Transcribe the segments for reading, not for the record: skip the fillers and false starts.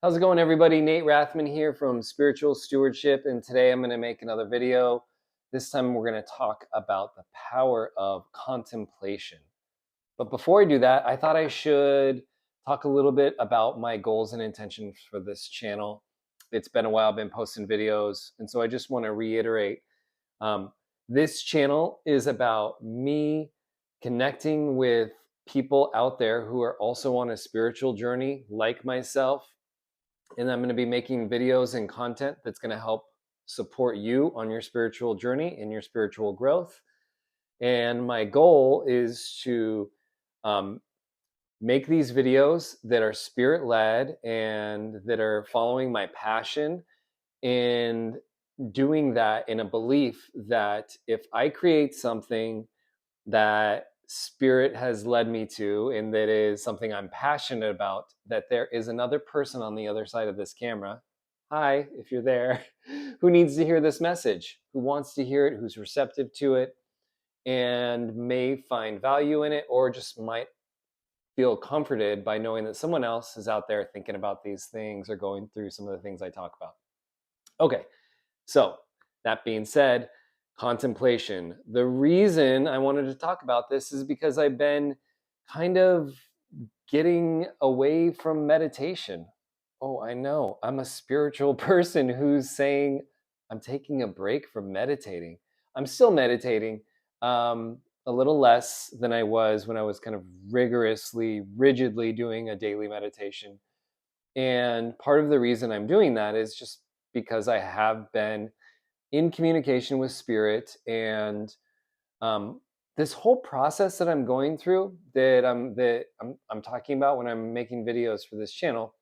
How's it going, everybody? Nate Rathman here from Spiritual Stewardship, and today I'm going to make another video. This time we're going to talk about the power of contemplation. But before I do that, I thought I should talk a little bit about my goals and intentions for this channel. It's been a while, I've been posting videos, and so I just want to reiterate um, this channel is about me connecting with people out there who are also on a spiritual journey like myself, and I'm going to be making videos and content that's going to help support you on your spiritual journey and your spiritual growth. And my goal is to um, make these videos that are spirit led and that are following my passion, and doing that in a belief that if I create something that spirit has led me to and that is something I'm passionate about, that there is another person on the other side of this camera, hi, if you're there, who needs to hear this message, who wants to hear it, who's receptive to it, and may find value in it, or just might feel comforted by knowing that someone else is out there thinking about these things or going through some of the things I talk about. Okay, so that being said, contemplation. The reason I wanted to talk about this is because I've been kind of getting away from meditation. Oh, I know. I'm a spiritual person who's saying I'm taking a break from meditating. I'm still meditating, a little less than I was when I was kind of rigidly doing a daily meditation. And part of the reason I'm doing that is just because I have been in communication with spirit, and um, this whole process that I'm going through, that I'm talking about when I'm making videos for this channel,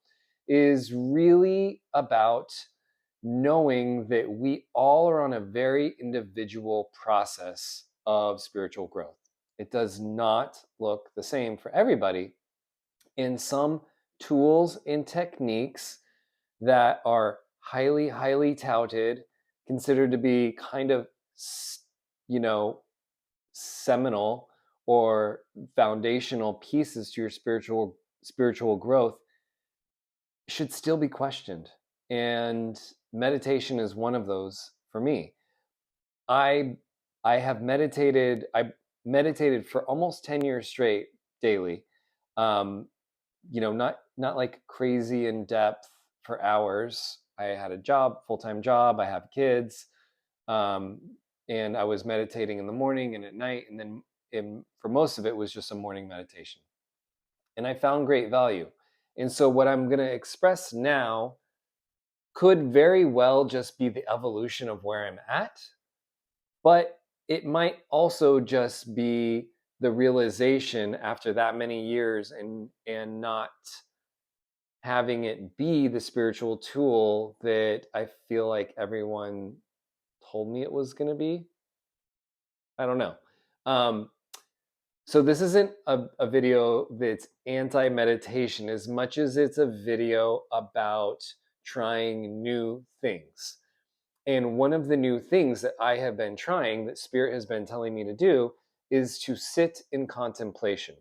is really about knowing that we all are on a very individual process of spiritual growth. It does not look the same for everybody, and some tools and techniques that are highly touted, considered to be kind of, you know, seminal or foundational pieces to your spiritual growth, should still be questioned. And meditation is one of those for me. I I meditated for almost 10 years straight daily. Um, not like crazy in depth for hours. I had a job, full-time job, I have kids. Um, and I was meditating in the morning and at night, and then for most of it was just a morning meditation. And I found great value. And so what I'm going to express now could very well just be the evolution of where I'm at, but it might also just be the realization after that many years, and not having it be the spiritual tool that I feel like everyone told me it was going to be. I don't know. Um, so this isn't a video that's anti-meditation as much as it's a video about trying new things. And one of the new things that I have been trying, that Spirit has been telling me to do, is to sit in contemplation.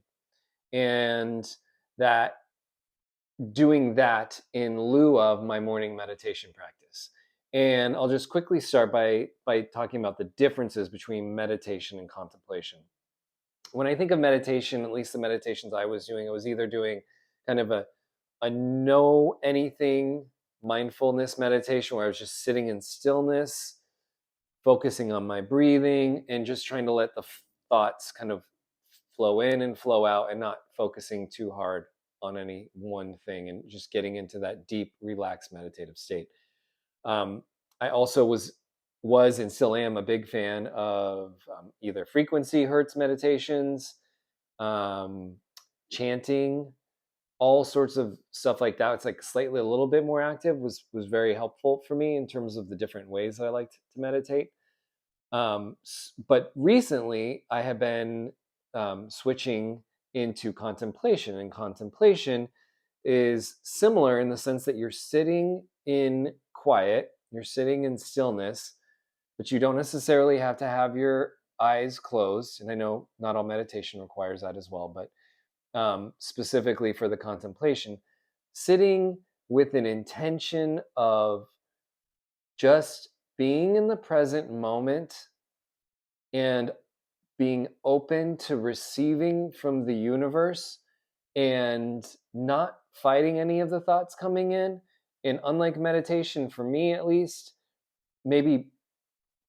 And that doing that in lieu of my morning meditation practice. And I'll just quickly start by talking about the differences between meditation and contemplation. When I think of meditation, at least the meditations I was doing, I was either doing kind of a know anything mindfulness meditation where I was just sitting in stillness, focusing on my breathing, and just trying to let the thoughts kind of flow in and flow out, and not focusing too hard on any one thing, and just getting into that deep, relaxed, meditative state. Um, I also was and still am a big fan of either frequency hertz meditations, um, chanting, all sorts of stuff like that. It's like slightly a little bit more active, was very helpful for me in terms of the different ways that I liked to meditate. But recently, I have been switching into contemplation, and contemplation is similar in the sense that you're sitting in quiet, you're sitting in stillness, but you don't necessarily have to have your eyes closed. And I know not all meditation requires that as well, but specifically for the contemplation, sitting with an intention of just being in the present moment and being open to receiving from the universe and not fighting any of the thoughts coming in. And unlike meditation, for me at least, maybe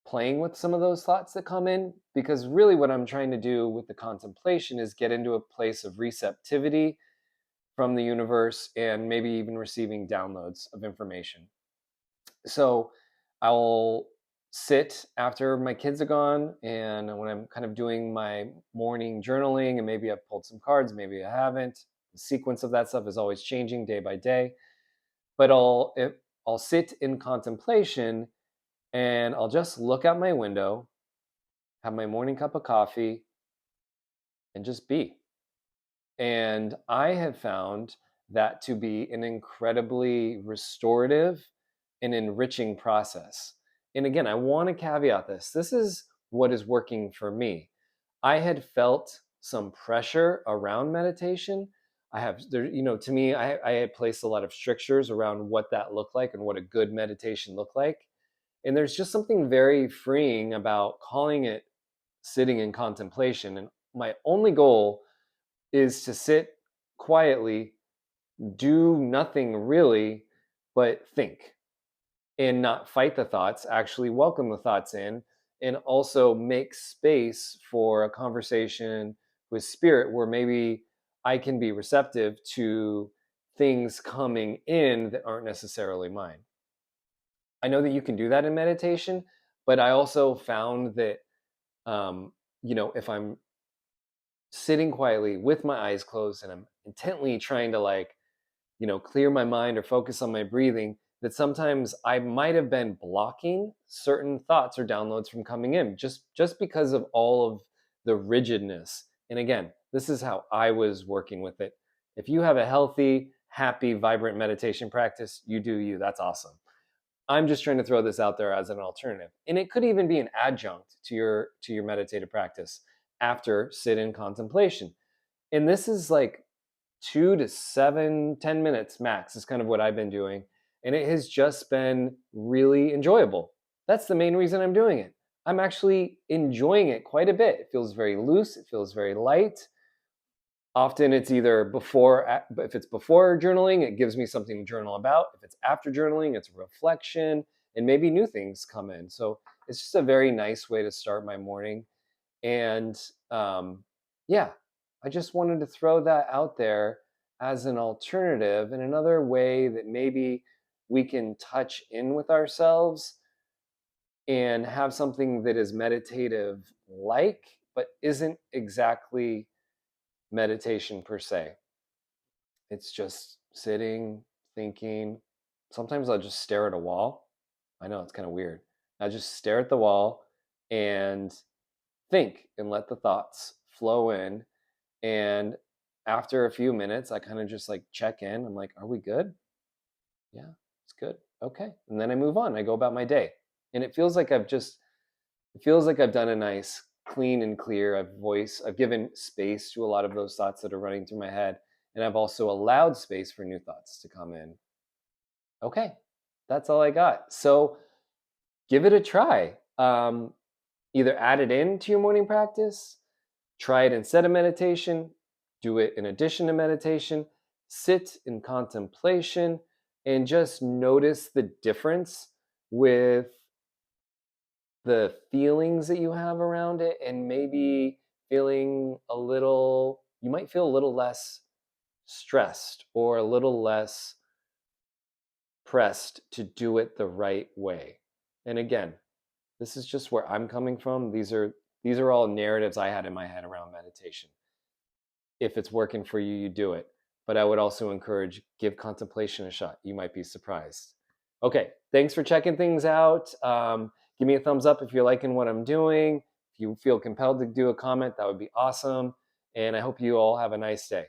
playing with some of those thoughts that come in, because really what I'm trying to do with the contemplation is get into a place of receptivity from the universe and maybe even receiving downloads of information. So I'll sit after my kids are gone, and when I'm kind of doing my morning journaling, and maybe I've pulled some cards, maybe I haven't. The sequence of that stuff is always changing day by day. But I'll sit in contemplation, and I'll just look out my window, have my morning cup of coffee, and just be. And I have found that to be an incredibly restorative and enriching process. And again, I want to caveat this. This is what is working for me. I had felt some pressure around meditation. I have there, to me, I had placed a lot of strictures around what that looked like and what a good meditation looked like. And there's just something very freeing about calling it sitting in contemplation. And my only goal is to sit quietly, do nothing really, but think and not fight the thoughts, actually welcome the thoughts in, and also make space for a conversation with spirit where maybe I can be receptive to things coming in that aren't necessarily mine. I know that you can do that in meditation, but I also found that, if I'm sitting quietly with my eyes closed and I'm intently trying to clear my mind or focus on my breathing, that sometimes I might have been blocking certain thoughts or downloads from coming in just because of all of the rigidness. And again, this is how I was working with it. If you have a healthy, happy, vibrant meditation practice, you do you. That's awesome. I'm just trying to throw this out there as an alternative. And it could even be an adjunct to your meditative practice after sit in contemplation. And this is like 2 to 7, 10 minutes max is kind of what I've been doing. And it has just been really enjoyable. That's the main reason I'm doing it. I'm actually enjoying it quite a bit. It feels very loose, it feels very light. Often it's either if it's before journaling, it gives me something to journal about. If it's after journaling, it's reflection and maybe new things come in. So it's just a very nice way to start my morning. And yeah, I just wanted to throw that out there as an alternative and another way that maybe we can touch in with ourselves and have something that is meditative like, but isn't exactly meditation per se. It's just sitting, thinking. Sometimes I'll just stare at a wall. I know it's kind of weird. I just stare at the wall and think and let the thoughts flow in. And after a few minutes, I kind of just like check in. I'm like, are we good? Yeah, it's good. Okay. And then I move on. I go about my day. And it feels like I've done a nice clean and clear. I've given space to a lot of those thoughts that are running through my head. And I've also allowed space for new thoughts to come in. Okay. That's all I got. So give it a try. Either add it into your morning practice, try it instead of meditation, do it in addition to meditation, sit in contemplation, and just notice the difference with the feelings that you have around it, and maybe you might feel a little less stressed or a little less pressed to do it the right way. And again, this is just where I'm coming from. These are all narratives I had in my head around meditation. If it's working for you, you do it. But I would also encourage give contemplation a shot. You might be surprised. Okay, thanks for checking things out. Give me a thumbs up if you're liking what I'm doing. If you feel compelled to do a comment, that would be awesome. And I hope you all have a nice day.